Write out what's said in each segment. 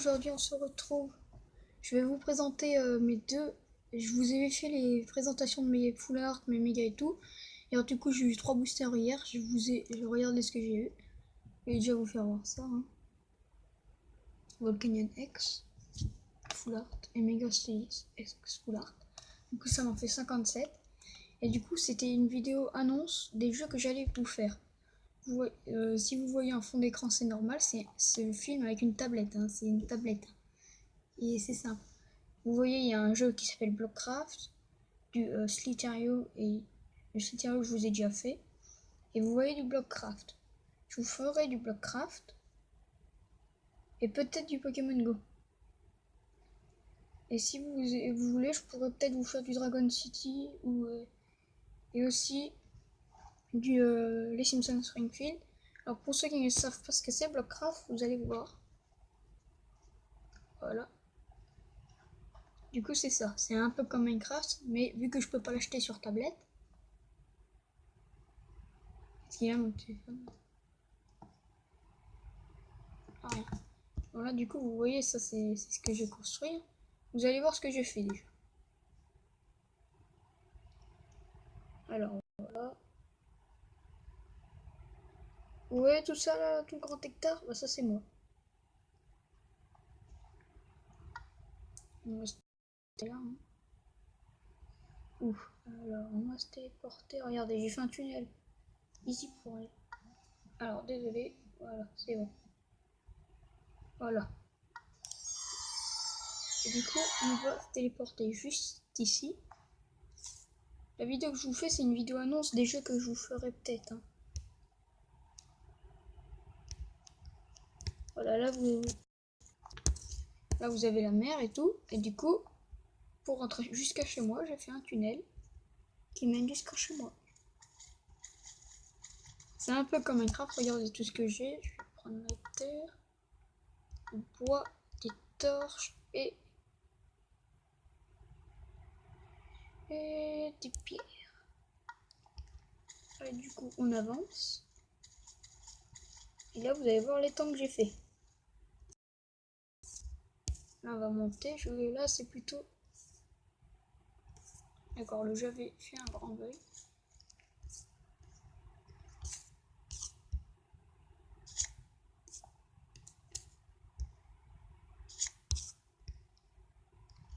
aujourd'hui on se retrouve. Je vais vous présenter mes deux. Je vous ai fait les présentations de mes full art, mes méga et tout. Et alors, du coup, j'ai eu 3 boosters hier. Je regardé ce que j'ai eu. Et déjà vous faire voir ça. Volcanion X, full art et Mega Studies X full art. Du coup, ça m'en fait 57. Et du coup, c'était une vidéo annonce des jeux que j'allais vous faire. Si vous voyez un fond d'écran, c'est normal. C'est le film avec une tablette. C'est une tablette. Et c'est simple. Vous voyez, il y a un jeu qui s'appelle Blockcraft, du Slither.io, et le Slither.io je vous ai déjà fait. Et vous voyez du Blockcraft. Je vous ferai du Blockcraft et peut-être du Pokémon Go. Et si vous voulez, je pourrais peut-être vous faire du Dragon City et aussi du Les Simpsons Springfield. Alors pour ceux qui ne savent pas ce que c'est Blockcraft, vous allez voir. Voilà. Du coup c'est ça, c'est un peu comme Minecraft, mais vu que je peux pas l'acheter sur tablette, il y a mon téléphone. Ah, rien. Voilà, du coup vous voyez, ça c'est ce que j'ai construit. Vous allez voir ce que j'ai fait déjà. Alors voilà. Vous voyez tout ça là, tout le grand hectare, bah ça c'est moi. On va se là. Ouf. Alors on va se téléporter. Regardez, j'ai fait un tunnel. Ici pour aller. Alors désolé, voilà, c'est bon. Voilà. Et du coup, on va se téléporter juste ici. La vidéo que je vous fais, c'est une vidéo annonce des jeux que je vous ferai peut-être. Voilà, là vous avez la mer et tout. Et du coup, pour rentrer jusqu'à chez moi, j'ai fait un tunnel qui mène jusqu'à chez moi. C'est un peu comme Minecraft. Regardez tout ce que j'ai. Je vais prendre la terre, du bois, des torches et des pierres. Et du coup, on avance. Et là, vous allez voir les temps que j'ai fait. Là, on va monter. Là, c'est plutôt... D'accord, le jeu avait fait un grand bug.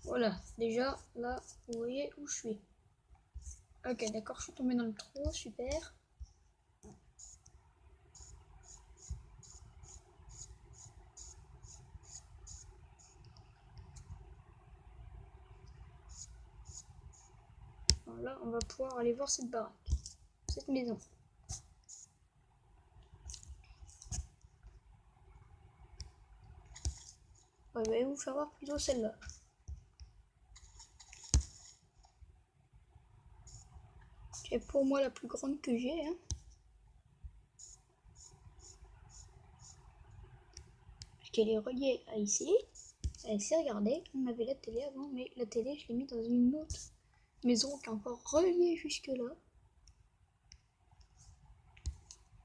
Voilà, déjà, là, vous voyez où je suis. Ok, d'accord, je suis tombé dans le trou, super. Là, on va pouvoir aller voir cette baraque, cette maison. Ouais, je vais vous faire voir plutôt celle-là. C'est pour moi la plus grande que j'ai. Parce qu'elle est reliée à ici. Ici, regardez, on avait la télé avant, mais la télé, je l'ai mis dans une autre maison qui est encore reliée jusque-là.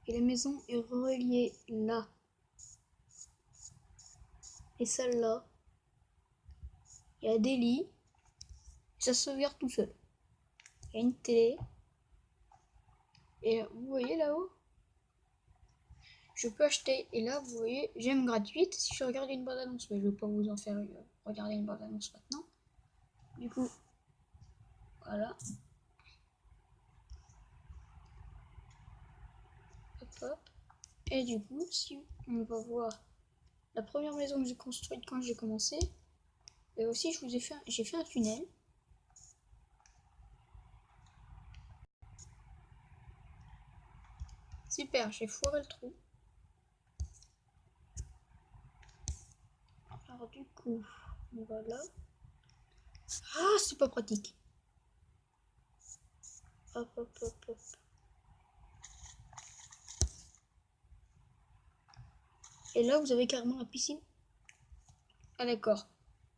Et la maison est reliée là. Et celle-là, il y a des lits. Ça se sauvegarde tout seul. Il y a une télé. Et vous voyez là-haut, je peux acheter. Et là, vous voyez, j'aime gratuite si je regarde une bande annonce. Mais je ne vais pas vous en faire regarder une bande annonce maintenant. Du coup, voilà. Hop, hop. Et du coup, si on va voir la première maison que j'ai construite quand j'ai commencé, et aussi j'ai fait un tunnel. Super, j'ai foiré le trou. Alors du coup, voilà. Ah, c'est pas pratique. Hop, hop, hop, hop. Et là, vous avez carrément la piscine. Ah d'accord.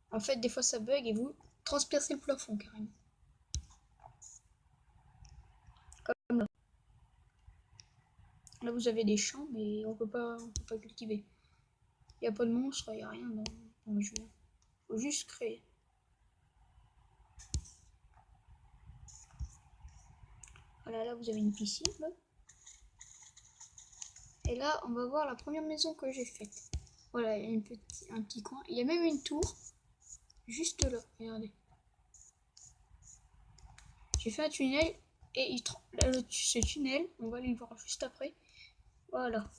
En fait, des fois ça bug et vous transpercez le plafond carrément. Comme là. Là, vous avez des champs, mais on peut pas cultiver. Il n'y a pas de monstres, il n'y a rien. Bon, faut juste créer. Voilà, là vous avez une piscine. Là. Et là, on va voir la première maison que j'ai faite. Voilà, il y a un petit coin. Il y a même une tour. Juste là, regardez. J'ai fait un tunnel et ce tunnel, on va aller le voir juste après. Voilà.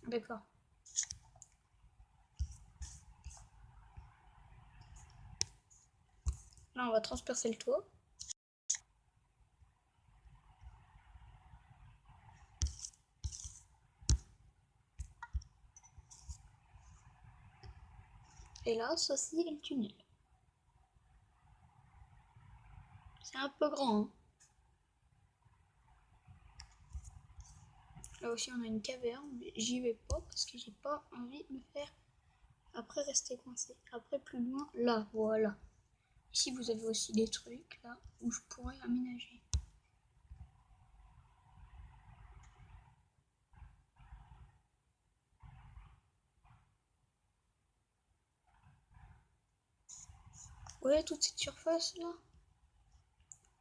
D'accord. Là, on va transpercer le toit. Et là, ceci est le tunnel. C'est un peu grand. Hein. Là aussi, on a une caverne, mais j'y vais pas parce que j'ai pas envie de me faire après rester coincé. Après, plus loin, là, voilà. Ici, vous avez aussi des trucs là où je pourrais aménager. Ouais, toute cette surface là,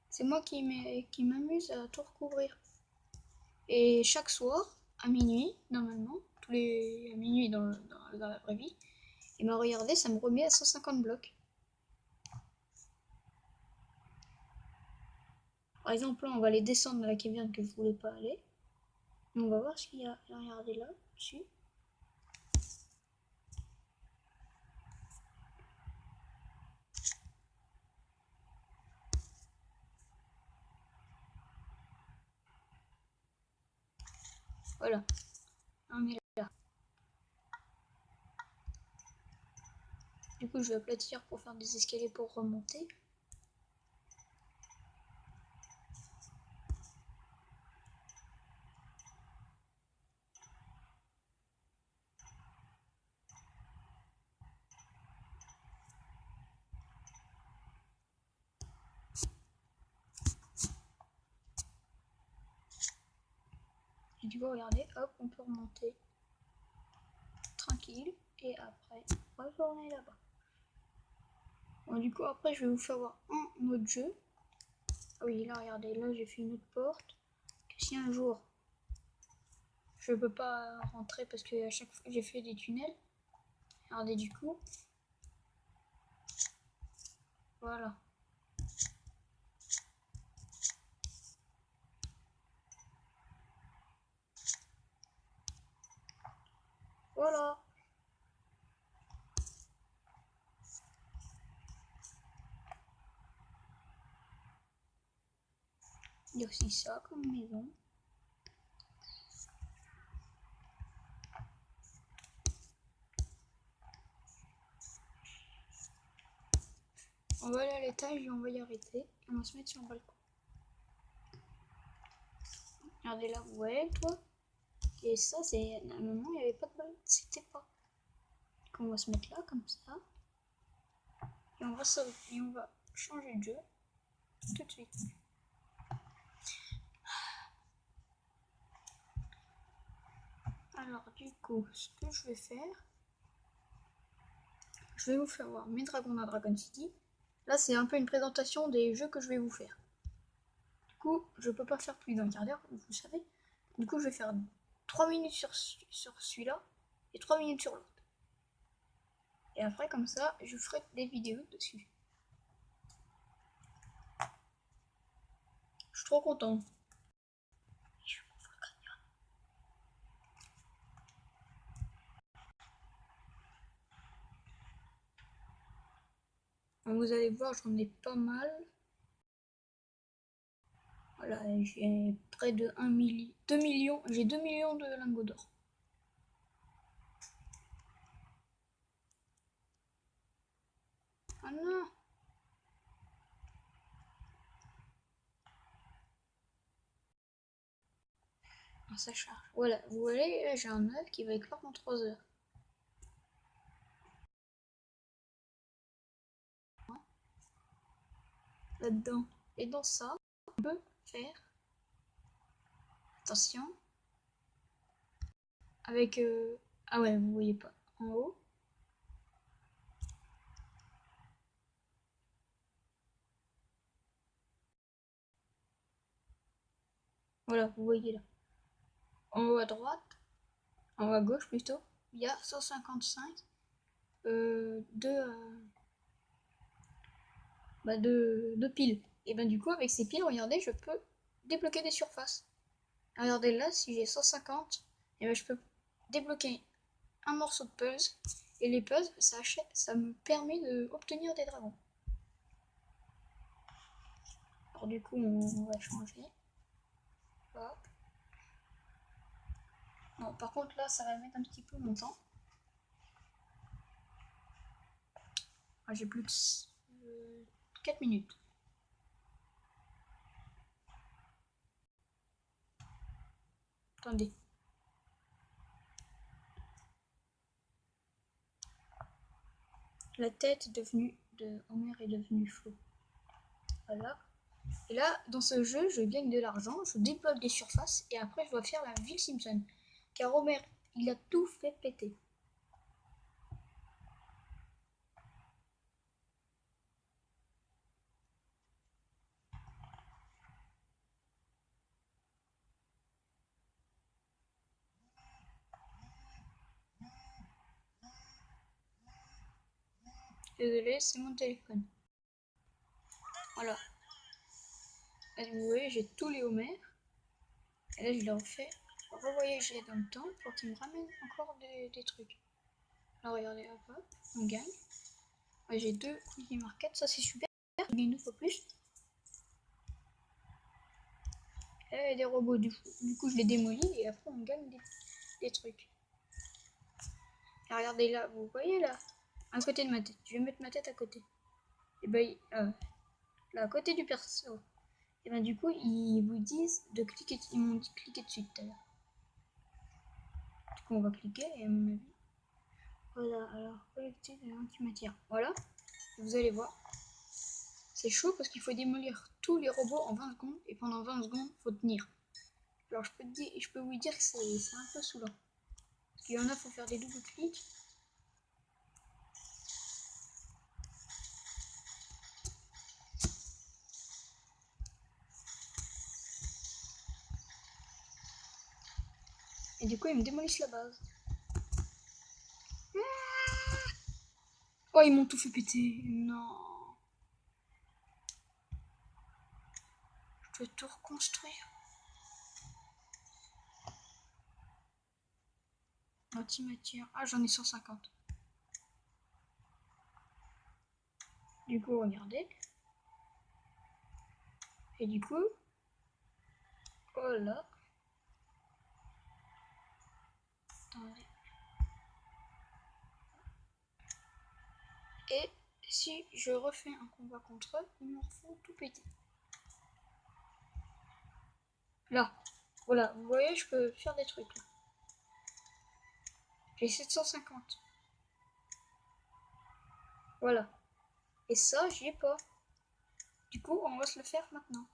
c'est moi qui m'amuse à tout recouvrir. Et chaque soir, à minuit, normalement, à minuit dans la vraie vie, et m'a regardé, ça me remet à 150 blocs. Par exemple, là, on va aller descendre dans la caverne que je voulais pas aller. Et on va voir ce qu'il y a. Regardez là, dessus. Voilà, on est là. Du coup, je vais aplatir pour faire des escaliers pour remonter. Et du coup, regardez, hop, on peut remonter tranquille. Et après, on va retourner là-bas. Bon, du coup, après, je vais vous faire voir un autre jeu. Ah oui, là, regardez, là, j'ai fait une autre porte. Que si un jour, je peux pas rentrer parce que à chaque fois, j'ai fait des tunnels. Regardez, du coup, voilà. Voilà. Il y a aussi ça comme maison. On va aller à l'étage et on va y arrêter. On va se mettre sur le balcon. Regardez là, ouais, toi. Et ça, c'est. À un moment, il n'y avait pas de balcon. C'était pas. Donc, on va se mettre là, comme ça. Et on va changer de jeu tout de suite. Alors, du coup, ce que je vais faire, je vais vous faire voir mes dragons à Dragon City. Là, c'est un peu une présentation des jeux que je vais vous faire. Du coup, je peux pas faire plus d'un quart d'heure, vous savez. Du coup, je vais faire 3 minutes sur celui-là et 3 minutes sur l'autre. Et après, comme ça, je ferai des vidéos dessus. Je suis trop content. Vous allez voir, j'en ai pas mal. Voilà, j'ai près de 1 million, 2 millions, j'ai 2 millions de lingots d'or. Ah non! Ah, ça charge. Voilà, vous voyez, j'ai un œuf qui va éclore dans 3 heures. là-dedans. Et dans ça, on peut faire, attention, avec, ah ouais, vous voyez pas, en haut. Voilà, vous voyez là. En haut à droite, en haut à gauche plutôt, il y a 155 de piles. Et ben du coup, avec ces piles, regardez, je peux débloquer des surfaces. Regardez là, si j'ai 150, et ben je peux débloquer un morceau de puzzle. Et les puzzles, ça me permet d'obtenir des dragons. Alors du coup, on va changer. Hop. Non, par contre là, ça va mettre un petit peu longtemps. Ah, j'ai plus que 4 minutes. Attendez. La tête de Homer est devenue floue. Voilà. Et là, dans ce jeu, je gagne de l'argent, je débloque des surfaces et après je dois faire la ville Simpson. Car Homer, il a tout fait péter. Désolé, c'est mon téléphone. Voilà. Et vous voyez, j'ai tous les Homer. Et là, je leur fais revoyager dans le temps pour qu'ils me ramènent encore des trucs. Alors regardez, hop, hop, on gagne. Ouais, j'ai 2 Quickie Market, ça c'est super. Je gagne 2 fois plus. Et des robots, du coup je les démolis et après on gagne des trucs. Et regardez là, vous voyez là, à côté de ma tête. Je vais mettre ma tête à côté. Et ben, là, à côté du perso. Et ben du coup, ils vous disent de cliquer, ils m'ont dit de cliquer dessus tout à l'heure. Du coup, on va cliquer et à mon avis. Voilà, alors collecter de l'antimatière. Voilà, vous allez voir. C'est chaud parce qu'il faut démolir tous les robots en 20 secondes et pendant 20 secondes, il faut tenir. Alors je peux vous dire que c'est un peu saoulant. Parce qu'il y en a, faut faire des doubles clics. Et du coup, ils me démolissent la base. Oh, ils m'ont tout fait péter. Non. Je dois tout reconstruire. Antimatière. Ah, j'en ai 150. Du coup, regardez. Et du coup, voilà. Attendez. Et si je refais un combat contre eux, ils m'en font tout péter. Là, voilà, vous voyez, je peux faire des trucs là. J'ai 750. Voilà. Et ça, j'y ai pas. Du coup, on va se le faire maintenant.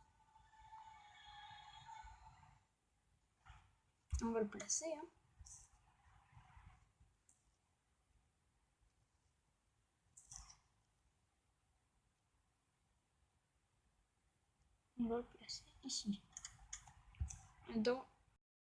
On va le placer, hein. On va le placer ici. Dans